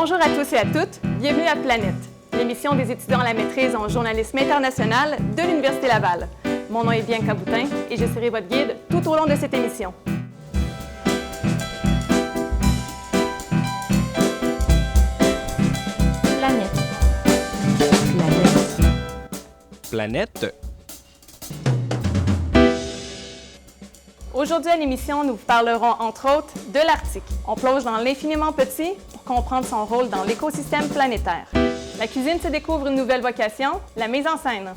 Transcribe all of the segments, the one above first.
Bonjour à tous et à toutes, bienvenue à Planète, l'émission des étudiants à la maîtrise en journalisme international de l'Université Laval. Mon nom est Bianca Boutin et je serai votre guide tout au long de cette émission. Planète. Aujourd'hui à l'émission, nous vous parlerons entre autres de l'Arctique. On plonge dans l'infiniment petit pour comprendre son rôle dans l'écosystème planétaire. La cuisine se découvre une nouvelle vocation, la mise en scène.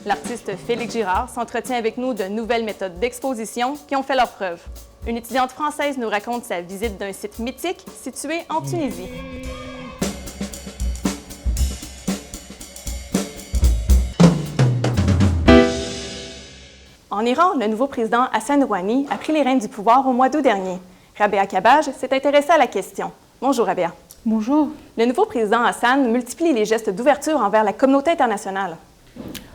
L'artiste Félix Girard s'entretient avec nous de nouvelles méthodes d'exposition qui ont fait leurs preuves. Une étudiante française nous raconte sa visite d'un site mythique situé en Tunisie. En Iran, le nouveau président Hassan Rouhani a pris les rênes du pouvoir au mois d'août dernier. Rabea Kabaj s'est intéressée à la question. Bonjour Rabea. Bonjour. Le nouveau président Hassan multiplie les gestes d'ouverture envers la communauté internationale.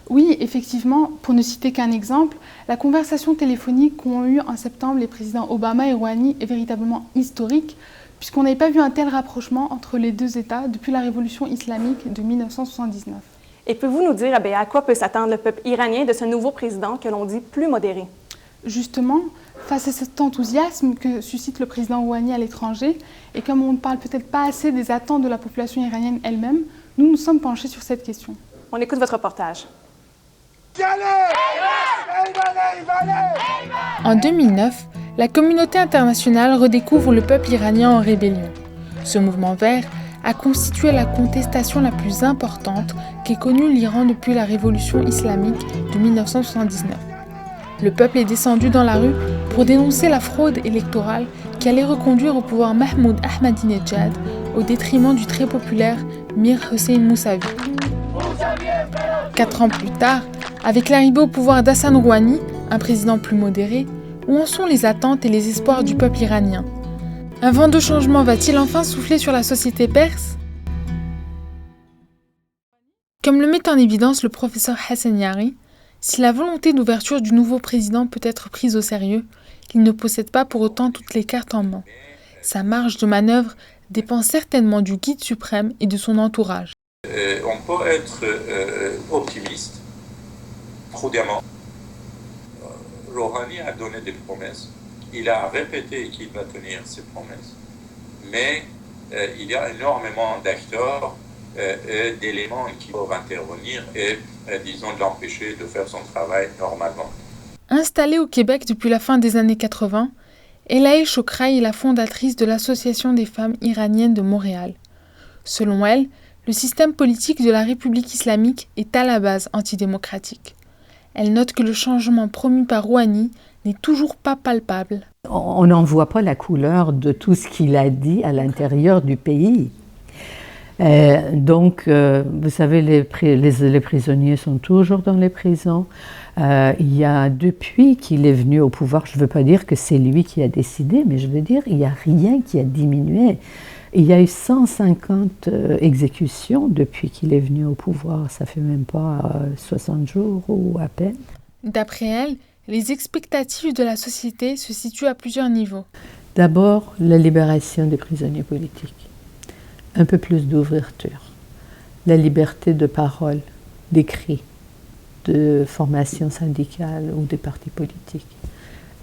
Oui, effectivement, pour ne citer qu'un exemple, la conversation téléphonique qu'ont eue en septembre les présidents Obama et Rouhani est véritablement historique, puisqu'on n'avait pas vu un tel rapprochement entre les deux États depuis la révolution islamique de 1979. Et pouvez-vous nous dire, Rabea, à quoi peut s'attendre le peuple iranien de ce nouveau président que l'on dit plus modéré? Justement, face à cet enthousiasme que suscite le président Rouhani à l'étranger, et comme on ne parle peut-être pas assez des attentes de la population iranienne elle-même, nous nous sommes penchés sur cette question. On écoute votre reportage. En 2009, la communauté internationale redécouvre le peuple iranien en rébellion. Ce mouvement vert a constitué la contestation la plus importante qu'ait connue l'Iran depuis la révolution islamique de 1979. Le peuple est descendu dans la rue pour dénoncer la fraude électorale qui allait reconduire au pouvoir Mahmoud Ahmadinejad au détriment du très populaire Mir Hossein Mousavi. 4 ans plus tard, avec l'arrivée au pouvoir d'Hassan Rouhani, un président plus modéré, où en sont les attentes et les espoirs du peuple iranien? Un vent de changement va-t-il enfin souffler sur la société perse? Comme le met en évidence le professeur Hassan Yari, si la volonté d'ouverture du nouveau président peut être prise au sérieux, il ne possède pas pour autant toutes les cartes en main. Sa marge de manœuvre dépend certainement du guide suprême et de son entourage. On peut être optimiste, prudemment. Rouhani a donné des promesses. Il a répété qu'il va tenir ses promesses. Mais il y a énormément d'acteurs et d'éléments qui peuvent intervenir et, disons, l'empêcher de faire son travail normalement. Installée au Québec depuis la fin des années 80, Elahe Chokraï est la fondatrice de l'Association des femmes iraniennes de Montréal. Selon elle, le système politique de la République islamique est à la base antidémocratique. Elle note que le changement promu par Rouhani n'est toujours pas palpable. On n'en voit pas la couleur de tout ce qu'il a dit à l'intérieur du pays. Vous savez, les prisonniers sont toujours dans les prisons. Il y a, depuis qu'il est venu au pouvoir, je ne veux pas dire que c'est lui qui a décidé, mais je veux dire il n'y a rien qui a diminué. Il y a eu 150 exécutions depuis qu'il est venu au pouvoir. Ça fait même pas 60 jours ou à peine. D'après elle, les expectatives de la société se situent à plusieurs niveaux. D'abord, la libération des prisonniers politiques. Un peu plus d'ouverture. La liberté de parole, d'écrit, de formation syndicale ou des partis politiques.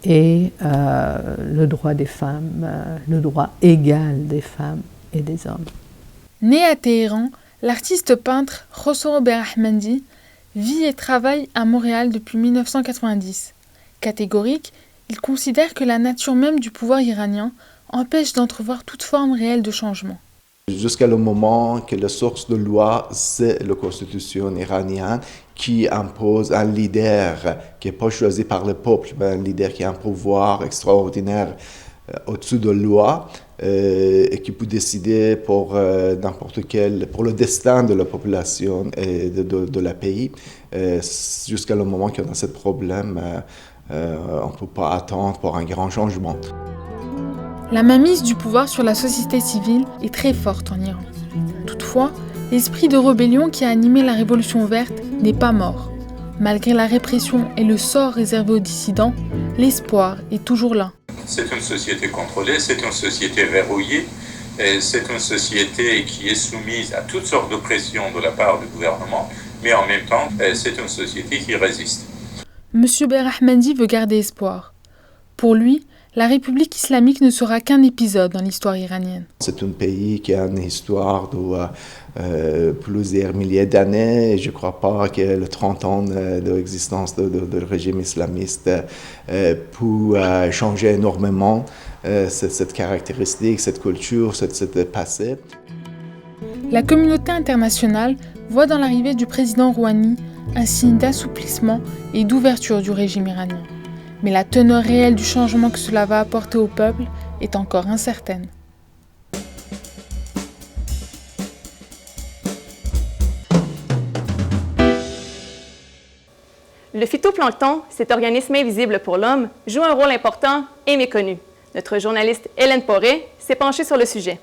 Et le droit des femmes, le droit égal des femmes et des hommes. Né à Téhéran, l'artiste peintre Khosrow Behrahmandi vit et travaille à Montréal depuis 1990. Catégorique, il considère que la nature même du pouvoir iranien empêche d'entrevoir toute forme réelle de changement. Jusqu'à le moment que la source de loi, c'est la constitution iranienne qui impose un leader qui n'est pas choisi par le peuple, mais un leader qui a un pouvoir extraordinaire au-dessus de la loi et qui peut décider pour n'importe quel, pour le destin de la population et de la pays. Jusqu'à le moment qu'on a ce problème, on ne peut pas attendre pour un grand changement. La mainmise du pouvoir sur la société civile est très forte en Iran. Toutefois, l'esprit de rébellion qui a animé la Révolution verte n'est pas mort. Malgré la répression et le sort réservé aux dissidents, l'espoir est toujours là. C'est une société contrôlée, c'est une société verrouillée c'est une société qui est soumise à toutes sortes de pressions de la part du gouvernement, mais en même temps, c'est une société qui résiste. Monsieur Berahmadi veut garder espoir. Pour lui, la République islamique ne sera qu'un épisode dans l'histoire iranienne. C'est un pays qui a une histoire de plusieurs milliers d'années. Et je ne crois pas que les 30 ans d'existence du régime islamiste peut changer énormément cette caractéristique, cette culture, ce passé. La communauté internationale voit dans l'arrivée du président Rouhani un signe d'assouplissement et d'ouverture du régime iranien. Mais la teneur réelle du changement que cela va apporter au peuple est encore incertaine. Le phytoplancton, cet organisme invisible pour l'homme, joue un rôle important et méconnu. Notre journaliste Hélène Poré s'est penchée sur le sujet.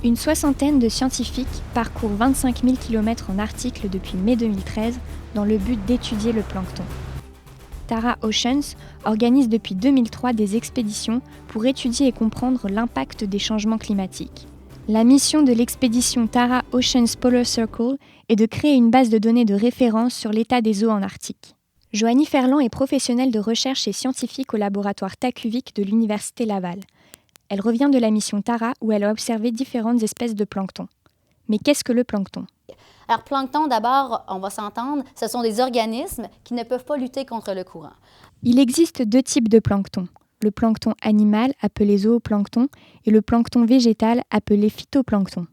Une soixantaine de scientifiques parcourent 25 000 km en Arctique depuis mai 2013 dans le but d'étudier le plancton. Tara Oceans organise depuis 2003 des expéditions pour étudier et comprendre l'impact des changements climatiques. La mission de l'expédition Tara Oceans Polar Circle est de créer une base de données de référence sur l'état des eaux en Arctique. Joanie Ferland est professionnelle de recherche et scientifique au laboratoire Takuvik de l'Université Laval. Elle revient de la mission Tara où elle a observé différentes espèces de plancton. Mais qu'est-ce que le plancton? Alors, plancton, d'abord, on va s'entendre, ce sont des organismes qui ne peuvent pas lutter contre le courant. Il existe deux types de plancton. Le plancton animal, appelé zooplancton, et le plancton végétal, appelé phytoplancton.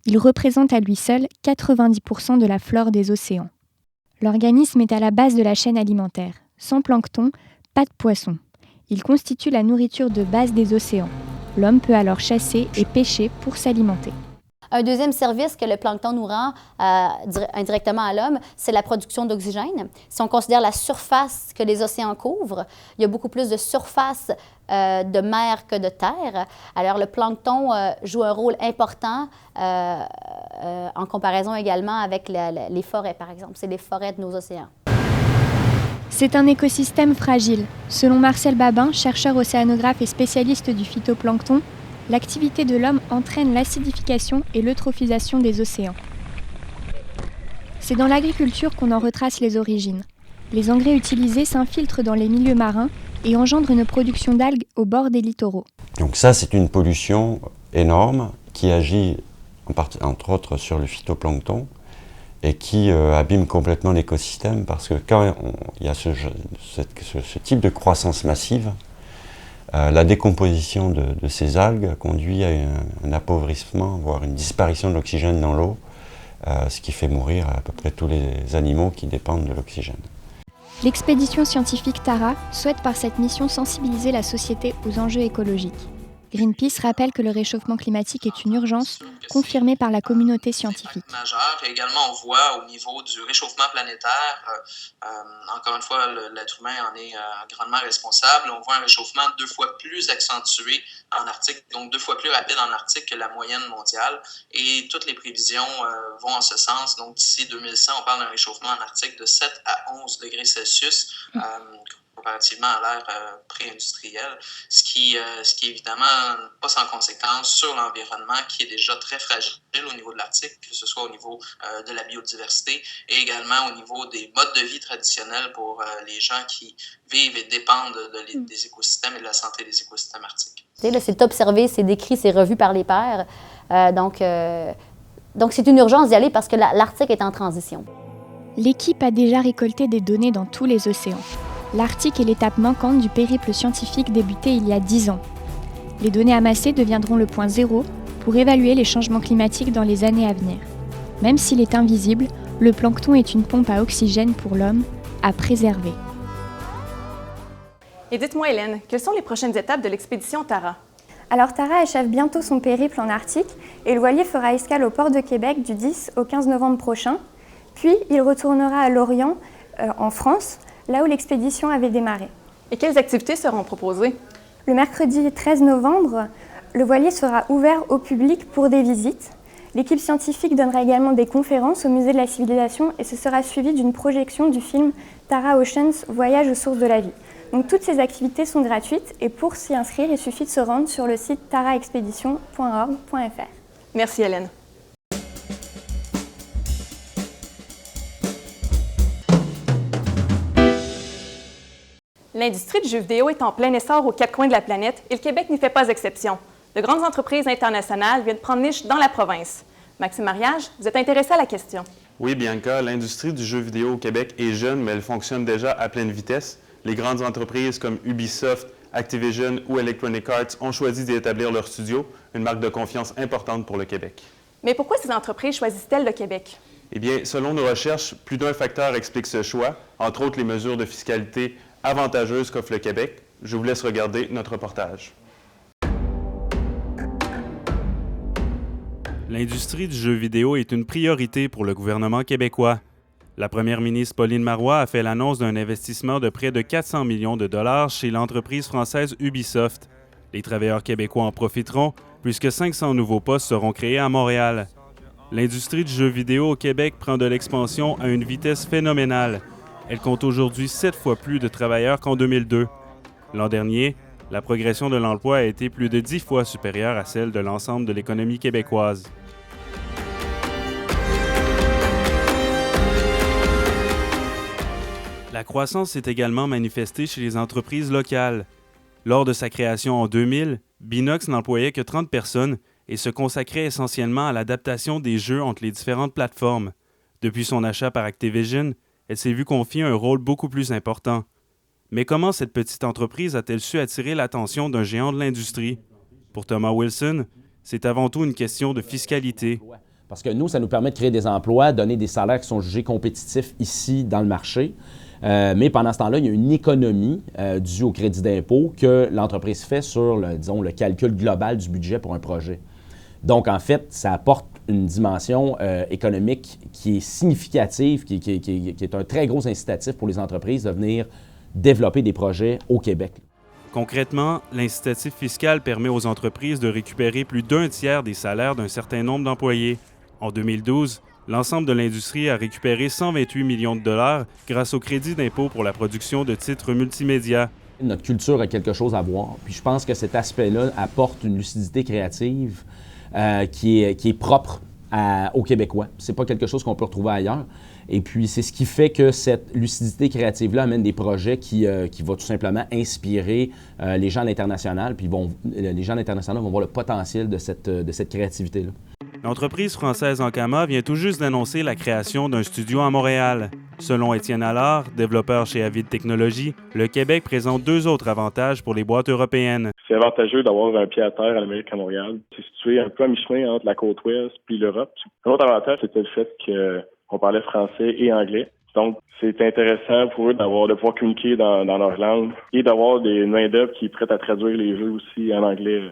Il représente à lui seul 90% de la flore des océans. L'organisme est à la base de la chaîne alimentaire. Sans plancton, pas de poisson. Il constitue la nourriture de base des océans. L'homme peut alors chasser et pêcher pour s'alimenter. Un deuxième service que le plancton nous rend indirectement à l'homme, c'est la production d'oxygène. Si on considère la surface que les océans couvrent, il y a beaucoup plus de surface de mer que de terre. Alors le plancton joue un rôle important en comparaison également avec les forêts, par exemple. C'est les forêts de nos océans. C'est un écosystème fragile. Selon Marcel Babin, chercheur océanographe et spécialiste du phytoplancton, l'activité de l'homme entraîne l'acidification et l'eutrophisation des océans. C'est dans l'agriculture qu'on en retrace les origines. Les engrais utilisés s'infiltrent dans les milieux marins et engendrent une production d'algues au bord des littoraux. Donc ça, c'est une pollution énorme qui agit entre autres sur le phytoplancton et qui abîme complètement l'écosystème parce que quand il y a ce type de croissance massive, la décomposition de ces algues conduit à un appauvrissement, voire une disparition de l'oxygène dans l'eau, ce qui fait mourir à peu près tous les animaux qui dépendent de l'oxygène. L'expédition scientifique Tara souhaite par cette mission sensibiliser la société aux enjeux écologiques. Greenpeace rappelle que le réchauffement climatique est une urgence confirmée par la communauté scientifique. Et également, on voit au niveau du réchauffement planétaire, encore une fois, l'être humain en est grandement responsable. On voit un réchauffement 2 fois plus accentué en Arctique, donc 2 fois plus rapide en Arctique que la moyenne mondiale. Et toutes les prévisions vont en ce sens. Donc d'ici 2100, on parle d'un réchauffement en Arctique de 7 à 11 degrés Celsius. Comparativement à l'ère pré-industrielle, ce qui est évidemment pas sans conséquence sur l'environnement qui est déjà très fragile au niveau de l'Arctique, que ce soit au niveau de la biodiversité et également au niveau des modes de vie traditionnels pour les gens qui vivent et dépendent des écosystèmes et de la santé des écosystèmes arctiques. C'est observé, c'est décrit, c'est revu par les pairs. Donc c'est une urgence d'y aller parce que l'Arctique est en transition. L'équipe a déjà récolté des données dans tous les océans. L'Arctique est l'étape manquante du périple scientifique débuté il y a 10 ans. Les données amassées deviendront le point zéro pour évaluer les changements climatiques dans les années à venir. Même s'il est invisible, le plancton est une pompe à oxygène pour l'homme à préserver. Et dites-moi, Hélène, quelles sont les prochaines étapes de l'expédition Tara? Alors Tara achève bientôt son périple en Arctique et le voilier fera escale au port de Québec du 10 au 15 novembre prochain. Puis il retournera à Lorient, en France, là où l'expédition avait démarré. Et quelles activités seront proposées? Le mercredi 13 novembre, le voilier sera ouvert au public pour des visites. L'équipe scientifique donnera également des conférences au Musée de la Civilisation et ce sera suivi d'une projection du film Tara Oceans, Voyage aux sources de la vie. Donc toutes ces activités sont gratuites et pour s'y inscrire, il suffit de se rendre sur le site taraexpedition.org.fr. Merci Hélène. L'industrie du jeu vidéo est en plein essor aux quatre coins de la planète et le Québec n'y fait pas exception. De grandes entreprises internationales viennent prendre niche dans la province. Maxime Mariage, vous êtes intéressé à la question. Oui, Bianca, l'industrie du jeu vidéo au Québec est jeune, mais elle fonctionne déjà à pleine vitesse. Les grandes entreprises comme Ubisoft, Activision ou Electronic Arts ont choisi d'y établir leur studio, une marque de confiance importante pour le Québec. Mais pourquoi ces entreprises choisissent-elles le Québec? Eh bien, selon nos recherches, plus d'un facteur explique ce choix, entre autres les mesures de fiscalité avantageuses qu'offre le Québec. Je vous laisse regarder notre reportage. L'industrie du jeu vidéo est une priorité pour le gouvernement québécois. La première ministre Pauline Marois a fait l'annonce d'un investissement de près de 400 millions de dollars chez l'entreprise française Ubisoft. Les travailleurs québécois en profiteront puisque 500 nouveaux postes seront créés à Montréal. L'industrie du jeu vidéo au Québec prend de l'expansion à une vitesse phénoménale. Elle compte aujourd'hui 7 fois plus de travailleurs qu'en 2002. L'an dernier, la progression de l'emploi a été plus de 10 fois supérieure à celle de l'ensemble de l'économie québécoise. La croissance s'est également manifestée chez les entreprises locales. Lors de sa création en 2000, Binox n'employait que 30 personnes et se consacrait essentiellement à l'adaptation des jeux entre les différentes plateformes. Depuis son achat par Activision, elle s'est vue confier un rôle beaucoup plus important. Mais comment cette petite entreprise a-t-elle su attirer l'attention d'un géant de l'industrie? Pour Thomas Wilson, c'est avant tout une question de fiscalité. Parce que nous, ça nous permet de créer des emplois, donner des salaires qui sont jugés compétitifs ici dans le marché. Mais pendant ce temps-là, il y a une économie due au crédit d'impôt que l'entreprise fait sur le calcul global du budget pour un projet. Donc, en fait, ça apporte une dimension économique qui est significative, qui est un très gros incitatif pour les entreprises de venir développer des projets au Québec. Concrètement, l'incitatif fiscal permet aux entreprises de récupérer plus d'un tiers des salaires d'un certain nombre d'employés. En 2012, l'ensemble de l'industrie a récupéré 128 millions de dollars grâce au crédit d'impôt pour la production de titres multimédia. Notre culture a quelque chose à voir, puis je pense que cet aspect-là apporte une lucidité créative qui est propre aux Québécois. C'est pas quelque chose qu'on peut retrouver ailleurs. Et puis, c'est ce qui fait que cette lucidité créative-là amène des projets qui vont tout simplement inspirer les gens à l'international, puis les gens à l'international vont voir le potentiel de cette créativité-là. L'entreprise française Ankama vient tout juste d'annoncer la création d'un studio à Montréal. Selon Étienne Allard, développeur chez Avid Technologies, le Québec présente deux autres avantages pour les boîtes européennes. C'est avantageux d'avoir un pied à terre à l'Amérique à Montréal. C'est situé un peu à mi-chemin entre la côte ouest puis l'Europe. Un autre avantage, c'était le fait qu'on parlait français et anglais. Donc, c'est intéressant pour eux de pouvoir communiquer dans leur langue et d'avoir des main-d'œuvre qui est prête à traduire les jeux aussi en anglais.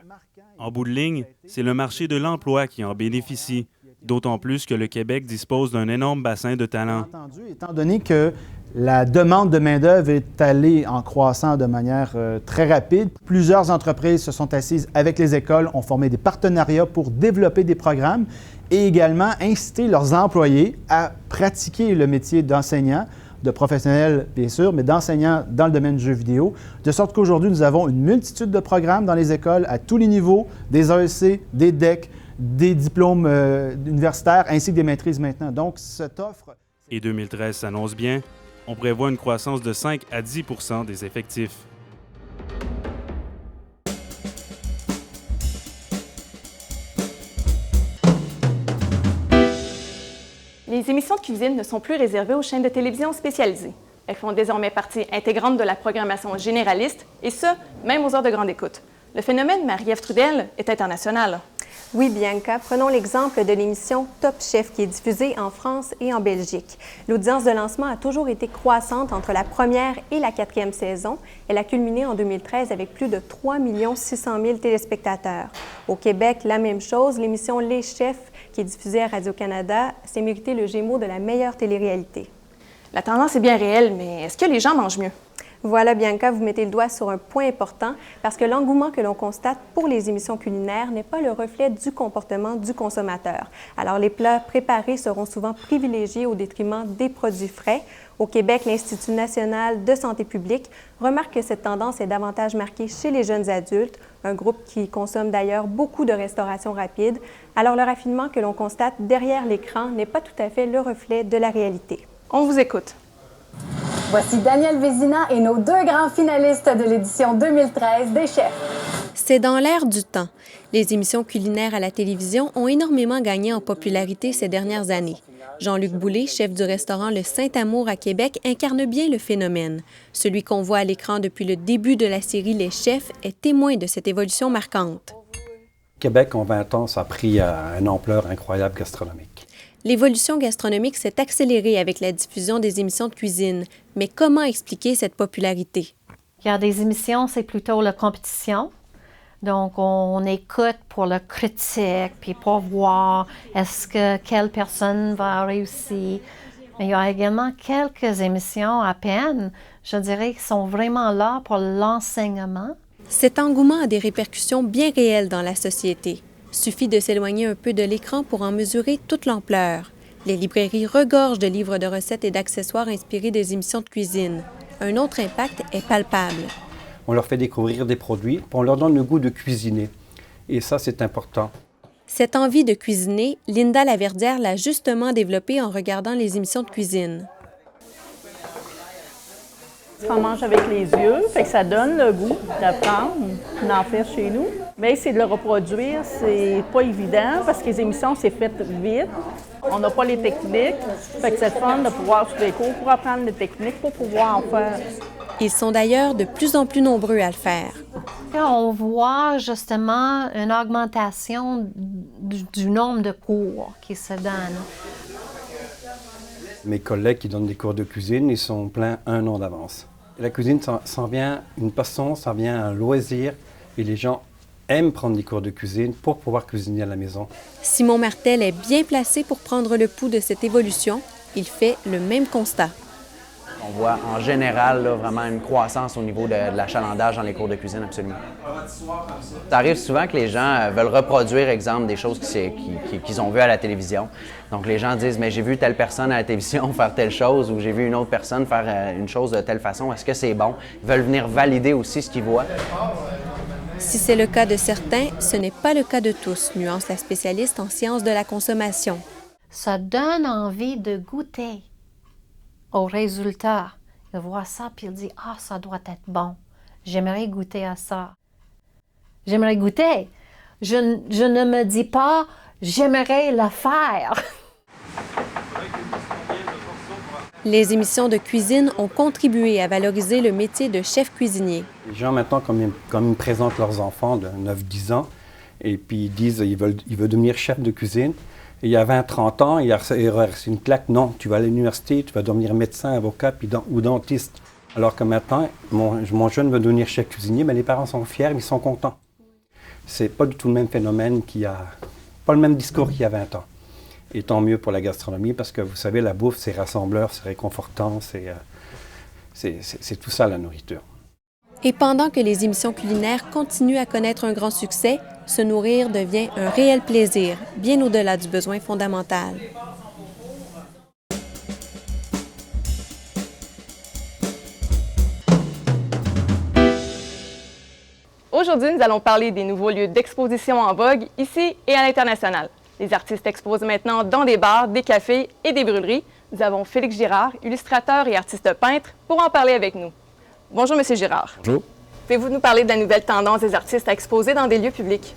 En bout de ligne, c'est le marché de l'emploi qui en bénéficie, d'autant plus que le Québec dispose d'un énorme bassin de talents. Étant donné que la demande de main-d'œuvre est allée en croissant de manière très rapide, plusieurs entreprises se sont assises avec les écoles, ont formé des partenariats pour développer des programmes et également inciter leurs employés à pratiquer le métier d'enseignant, de professionnels bien sûr, mais d'enseignants dans le domaine du jeu vidéo, de sorte qu'aujourd'hui, nous avons une multitude de programmes dans les écoles à tous les niveaux, des AEC, des DEC, des diplômes universitaires, ainsi que des maîtrises maintenant. Donc, cette offre... Et 2013 s'annonce bien. On prévoit une croissance de 5 à 10 % des effectifs. Les émissions de cuisine ne sont plus réservées aux chaînes de télévision spécialisées. Elles font désormais partie intégrante de la programmation généraliste, et ce, même aux heures de grande écoute. Le phénomène Marie-Ève Trudel est international. Oui, Bianca, prenons l'exemple de l'émission Top Chef qui est diffusée en France et en Belgique. L'audience de lancement a toujours été croissante entre la première et la quatrième saison. Elle a culminé en 2013 avec plus de 3 600 000 téléspectateurs. Au Québec, la même chose, l'émission Les Chefs, qui est diffusée à Radio-Canada, s'est méritée le Gémeaux de la meilleure télé-réalité. La tendance est bien réelle, mais est-ce que les gens mangent mieux? Voilà, Bianca, vous mettez le doigt sur un point important parce que l'engouement que l'on constate pour les émissions culinaires n'est pas le reflet du comportement du consommateur. Alors, les plats préparés seront souvent privilégiés au détriment des produits frais. Au Québec, l'Institut national de santé publique remarque que cette tendance est davantage marquée chez les jeunes adultes, un groupe qui consomme d'ailleurs beaucoup de restauration rapide. Alors, le raffinement que l'on constate derrière l'écran n'est pas tout à fait le reflet de la réalité. On vous écoute. Voici Daniel Vézina et nos deux grands finalistes de l'édition 2013 des Chefs. C'est dans l'air du temps. Les émissions culinaires à la télévision ont énormément gagné en popularité ces dernières années. Jean-Luc Boulay, chef du restaurant Le Saint-Amour à Québec, incarne bien le phénomène. Celui qu'on voit à l'écran depuis le début de la série Les Chefs est témoin de cette évolution marquante. Québec, en 20 ans, ça a pris une ampleur incroyable gastronomique. L'évolution gastronomique s'est accélérée avec la diffusion des émissions de cuisine. Mais comment expliquer cette popularité? Il y a des émissions, c'est plutôt la compétition. Donc, on écoute pour le critique, puis pour voir est-ce que quelle personne va réussir. Mais il y a également quelques émissions à peine, je dirais, qui sont vraiment là pour l'enseignement. Cet engouement a des répercussions bien réelles dans la société. Suffit de s'éloigner un peu de l'écran pour en mesurer toute l'ampleur. Les librairies regorgent de livres de recettes et d'accessoires inspirés des émissions de cuisine. Un autre impact est palpable. On leur fait découvrir des produits, puis on leur donne le goût de cuisiner. Et ça, c'est important. Cette envie de cuisiner, Linda Laverdière l'a justement développée en regardant les émissions de cuisine. On mange avec les yeux, fait que ça donne le goût d'apprendre, d'en faire chez nous. Mais c'est de le reproduire, c'est pas évident parce que les émissions, c'est fait vite. On n'a pas les techniques, fait que c'est fun de pouvoir suivre les cours pour apprendre les techniques pour pouvoir en faire. Ils sont d'ailleurs de plus en plus nombreux à le faire. On voit justement une augmentation du nombre de cours qui se donnent. Mes collègues qui donnent des cours de cuisine, ils sont pleins un an d'avance. La cuisine, ça vient une passion, ça vient un loisir, et les gens aiment prendre des cours de cuisine pour pouvoir cuisiner à la maison. Simon Martel est bien placé pour prendre le pouls de cette évolution. Il fait le même constat. On voit en général là, vraiment une croissance au niveau de l'achalandage dans les cours de cuisine, absolument. Ça arrive souvent que les gens veulent reproduire, exemple, des choses qu'ils ont vues à la télévision. Donc les gens disent « mais j'ai vu telle personne à la télévision faire telle chose » ou « j'ai vu une autre personne faire une chose de telle façon, est-ce que c'est bon? » Ils veulent venir valider aussi ce qu'ils voient. Si c'est le cas de certains, ce n'est pas le cas de tous, nuance la spécialiste en sciences de la consommation. Ça donne envie de goûter au résultat. Il voit ça puis il dit « Ah, ça doit être bon. J'aimerais goûter à ça. » J'aimerais goûter. Je ne me dis pas « J'aimerais le faire. » Les émissions de cuisine ont contribué à valoriser le métier de chef cuisinier. Les gens maintenant, comme ils présentent leurs enfants de 9-10 ans, et puis ils disent qu'ils veulent devenir chef de cuisine. Et il y a 20-30 ans, il a reçu une claque. Non, tu vas à l'université, tu vas devenir médecin, avocat ou dentiste. Alors que maintenant, mon jeune veut devenir chef cuisinier, mais les parents sont fiers, ils sont contents. C'est pas du tout le même phénomène pas le même discours qu'il y a 20 ans. Et tant mieux pour la gastronomie, parce que vous savez, la bouffe, c'est rassembleur, c'est réconfortant, c'est tout ça la nourriture. Et pendant que les émissions culinaires continuent à connaître un grand succès, se nourrir devient un réel plaisir, bien au-delà du besoin fondamental. Aujourd'hui, nous allons parler des nouveaux lieux d'exposition en vogue ici et à l'international. Les artistes exposent maintenant dans des bars, des cafés et des brûleries. Nous avons Félix Girard, illustrateur et artiste peintre, pour en parler avec nous. Bonjour, M. Girard. Bonjour. Pouvez-vous nous parler de la nouvelle tendance des artistes à exposer dans des lieux publics?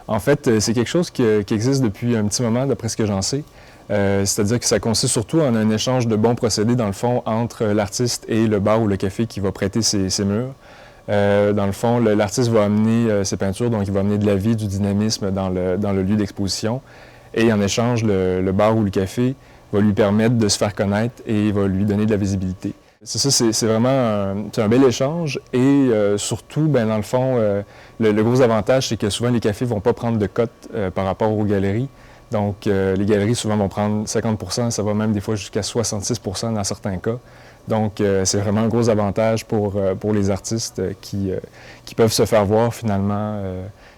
En fait, c'est quelque chose qui existe depuis un petit moment, d'après ce que j'en sais. C'est-à-dire que ça consiste surtout en un échange de bons procédés, dans le fond, entre l'artiste et le bar ou le café qui va prêter ses murs. Dans le fond, l'artiste va amener ses peintures, donc il va amener de la vie, du dynamisme dans le lieu d'exposition. Et en échange, le bar ou le café va lui permettre de se faire connaître et va lui donner de la visibilité. C'est ça, c'est vraiment un bel échange et surtout, dans le fond, le gros avantage, c'est que souvent les cafés ne vont pas prendre de cote par rapport aux galeries. Donc, les galeries souvent vont prendre 50 %, ça va même des fois jusqu'à 66 % dans certains cas. Donc, c'est vraiment un gros avantage pour les artistes qui peuvent se faire voir finalement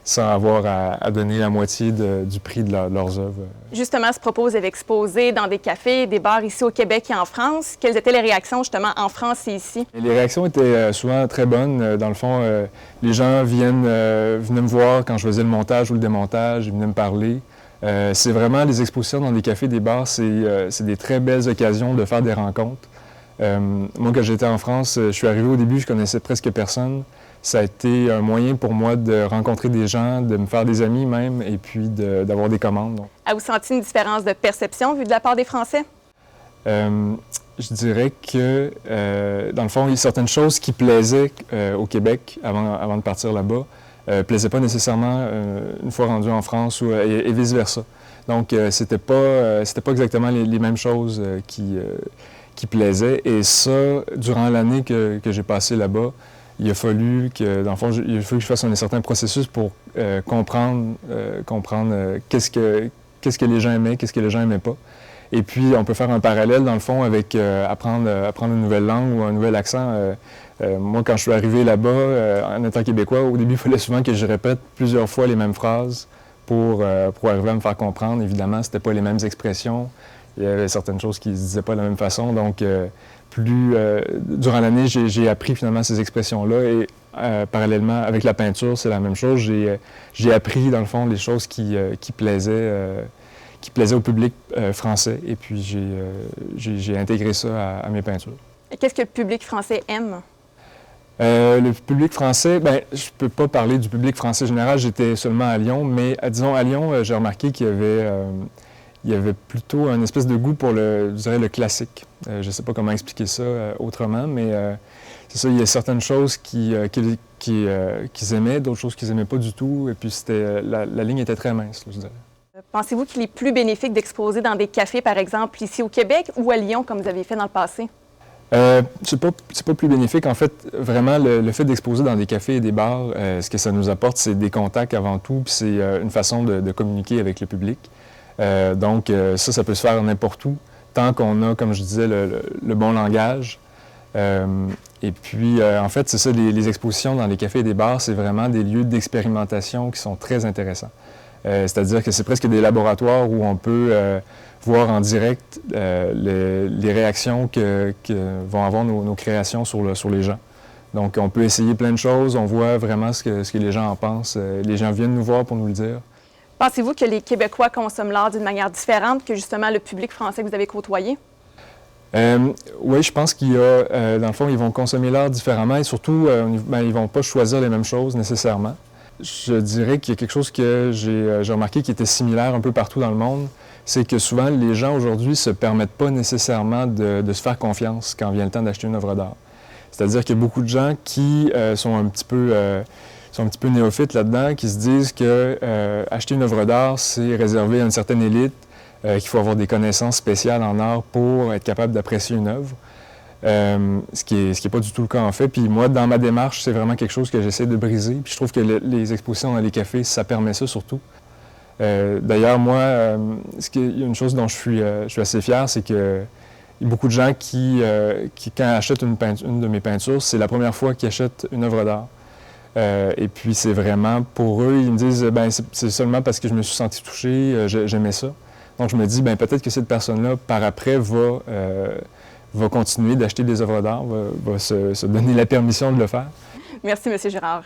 sans avoir à donner la moitié du prix de leurs œuvres. Justement, ce propos, vous avez exposé dans des cafés, des bars ici au Québec et en France. Quelles étaient les réactions justement en France et ici? Les réactions étaient souvent très bonnes. Dans le fond, les gens venaient me voir quand je faisais le montage ou le démontage, ils venaient me parler. C'est vraiment les expositions dans des cafés, des bars, c'est des très belles occasions de faire des rencontres. Moi, quand j'étais en France, je suis arrivé au début, je connaissais presque personne. Ça a été un moyen pour moi de rencontrer des gens, de me faire des amis même, et puis d'avoir des commandes. Donc. Avez-vous senti une différence de perception vue de la part des Français? Je dirais que, dans le fond, il y a certaines choses qui plaisaient au Québec avant de partir là-bas, plaisaient pas nécessairement une fois rendu en France et vice-versa. Donc, c'était pas exactement les mêmes choses qui plaisaient. Et ça, durant l'année que j'ai passée là-bas, il a fallu que, dans le fond, il a fallu que je fasse un certain processus pour comprendre qu'est-ce que les gens aimaient, qu'est-ce que les gens n'aimaient pas. Et puis, on peut faire un parallèle, dans le fond, avec apprendre une nouvelle langue ou un nouvel accent. Moi, quand je suis arrivé là-bas, en étant québécois, au début, il fallait souvent que je répète plusieurs fois les mêmes phrases pour arriver à me faire comprendre. Évidemment, ce n'étaient pas les mêmes expressions. Il y avait certaines choses qui ne se disaient pas de la même façon. Donc, durant l'année, j'ai appris finalement ces expressions-là. Et parallèlement, avec la peinture, c'est la même chose. J'ai appris, dans le fond, les choses qui plaisaient au public français. Et puis, j'ai intégré ça à mes peintures. Et qu'est-ce que le public français aime? Le public français, bien, je ne peux pas parler du public français général. J'étais seulement à Lyon. Mais, disons, à Lyon, j'ai remarqué qu'il y avait plutôt une espèce de goût pour je dirais, le classique. Je ne sais pas comment expliquer ça autrement, mais c'est ça, il y a certaines choses qu'ils aimaient, d'autres choses qu'ils n'aimaient pas du tout, et puis la ligne était très mince, là, je dirais. Pensez-vous qu'il est plus bénéfique d'exposer dans des cafés, par exemple, ici au Québec ou à Lyon, comme vous avez fait dans le passé? C'est pas plus bénéfique. En fait, vraiment, le fait d'exposer dans des cafés et des bars, ce que ça nous apporte, c'est des contacts avant tout, puis c'est une façon de communiquer avec le public. Donc, ça peut se faire n'importe où, tant qu'on a, comme je disais, le bon langage. Et puis, en fait, c'est ça, les expositions dans les cafés et des bars, c'est vraiment des lieux d'expérimentation qui sont très intéressants. C'est-à-dire que c'est presque des laboratoires où on peut voir en direct les réactions que vont avoir nos créations sur les gens. Donc, on peut essayer plein de choses, on voit vraiment ce que les gens en pensent. Les gens viennent nous voir pour nous le dire. Pensez-vous que les Québécois consomment l'art d'une manière différente que justement le public français que vous avez côtoyé? Oui, je pense qu'il y a, dans le fond, ils vont consommer l'art différemment et surtout, ils ne vont pas choisir les mêmes choses nécessairement. Je dirais qu'il y a quelque chose que j'ai remarqué qui était similaire un peu partout dans le monde, c'est que souvent, les gens aujourd'hui ne se permettent pas nécessairement de se faire confiance quand vient le temps d'acheter une œuvre d'art. C'est-à-dire qu'il y a beaucoup de gens qui sont un petit peu néophytes là-dedans, qui se disent que acheter une œuvre d'art, c'est réservé à une certaine élite, qu'il faut avoir des connaissances spéciales en art pour être capable d'apprécier une œuvre, ce qui est pas du tout le cas en fait. Puis moi, dans ma démarche, c'est vraiment quelque chose que j'essaie de briser. Puis je trouve que les expositions dans les cafés, ça permet ça surtout. D'ailleurs, moi, il y a une chose dont je suis assez fier, c'est que il y a beaucoup de gens qui quand achètent une de mes peintures, c'est la première fois qu'ils achètent une œuvre d'art. Et puis, c'est vraiment, pour eux, ils me disent, ben c'est seulement parce que je me suis senti touché, j'aimais ça. Donc, je me dis, ben peut-être que cette personne-là, par après, va continuer d'acheter des œuvres d'art, va se donner la permission de le faire. Merci, M. Girard.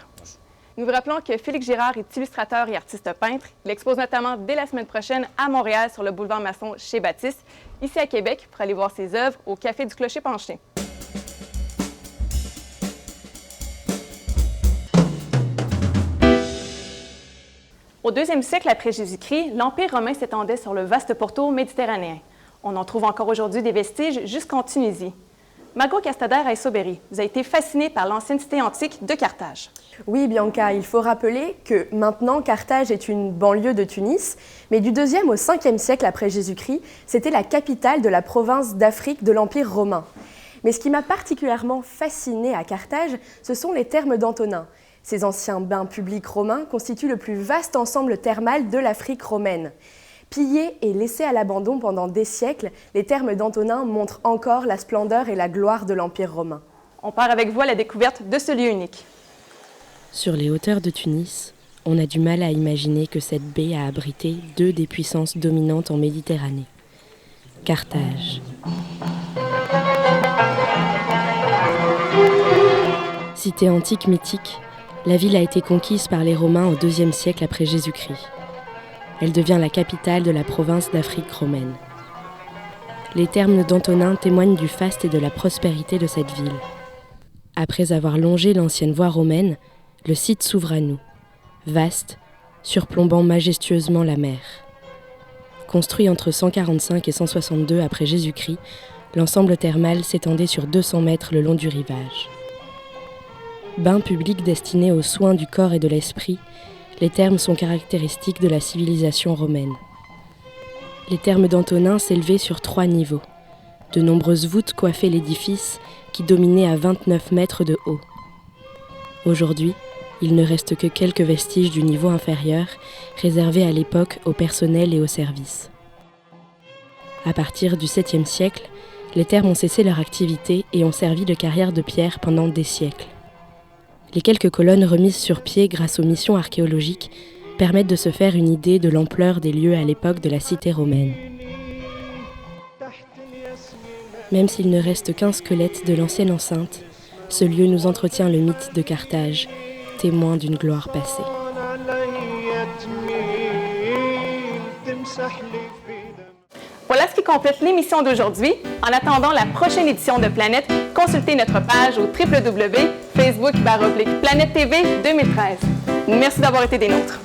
Nous vous rappelons que Félix Girard est illustrateur et artiste peintre. Il expose notamment dès la semaine prochaine à Montréal sur le boulevard Masson chez Baptiste, ici à Québec, pour aller voir ses œuvres au Café du Clocher Penché. Au 2e siècle après Jésus-Christ, l'Empire romain s'étendait sur le vaste pourtour méditerranéen. On en trouve encore aujourd'hui des vestiges jusqu'en Tunisie. Margot Castader-Aisoberi, vous avez été fascinée par l'ancienne cité antique de Carthage. Oui, Bianca, il faut rappeler que maintenant, Carthage est une banlieue de Tunis, mais du 2e au 5e siècle après Jésus-Christ, c'était la capitale de la province d'Afrique de l'Empire romain. Mais ce qui m'a particulièrement fascinée à Carthage, ce sont les thermes d'Antonin. Ces anciens bains publics romains constituent le plus vaste ensemble thermal de l'Afrique romaine. Pillés et laissés à l'abandon pendant des siècles, les thermes d'Antonin montrent encore la splendeur et la gloire de l'Empire romain. On part avec vous à la découverte de ce lieu unique. Sur les hauteurs de Tunis, on a du mal à imaginer que cette baie a abrité deux des puissances dominantes en Méditerranée. Carthage. Cité antique mythique, la ville a été conquise par les Romains au IIe siècle après Jésus-Christ. Elle devient la capitale de la province d'Afrique romaine. Les termes d'Antonin témoignent du faste et de la prospérité de cette ville. Après avoir longé l'ancienne voie romaine, le site s'ouvre à nous, vaste, surplombant majestueusement la mer. Construit entre 145 et 162 après Jésus-Christ, l'ensemble thermal s'étendait sur 200 mètres le long du rivage. Bains publics destinés aux soins du corps et de l'esprit, les thermes sont caractéristiques de la civilisation romaine. Les thermes d'Antonin s'élevaient sur 3 niveaux. De nombreuses voûtes coiffaient l'édifice qui dominait à 29 mètres de haut. Aujourd'hui, il ne reste que quelques vestiges du niveau inférieur, réservés à l'époque au personnel et aux services. À partir du 7e siècle, les thermes ont cessé leur activité et ont servi de carrière de pierre pendant des siècles. Les quelques colonnes remises sur pied grâce aux missions archéologiques permettent de se faire une idée de l'ampleur des lieux à l'époque de la cité romaine. Même s'il ne reste qu'un squelette de l'ancienne enceinte, ce lieu nous entretient le mythe de Carthage, témoin d'une gloire passée. Voilà ce qui complète l'émission d'aujourd'hui. En attendant la prochaine édition de Planète, consultez notre page au www.facebook.com/Planète TV 2013. Merci d'avoir été des nôtres.